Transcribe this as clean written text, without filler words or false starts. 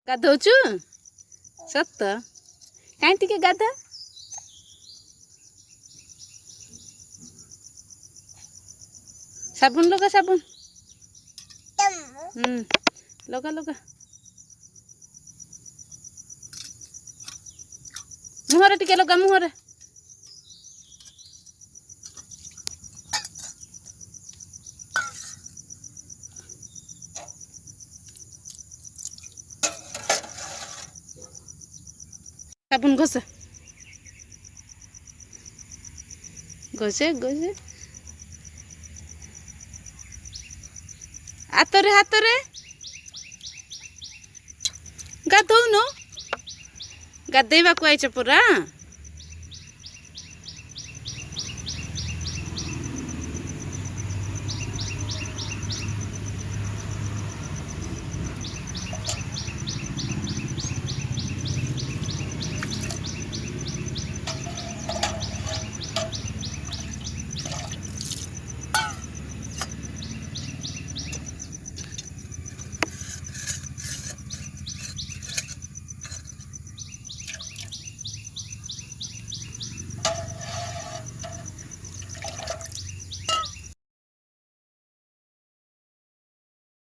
ଗାଧଉଛୁ ସତ କାହିଁ ଟିକେ ଗାଧା ସାବୁନ ଲଗା ସାବୁନ ଲଗା ଲଗା ମୁହଁରେ ଟିକେ ଲଗା ମୁହଁରେ साबुन घसे घसे घसे हाथ रे गाधौन गाधेवा को आइछ पूरा।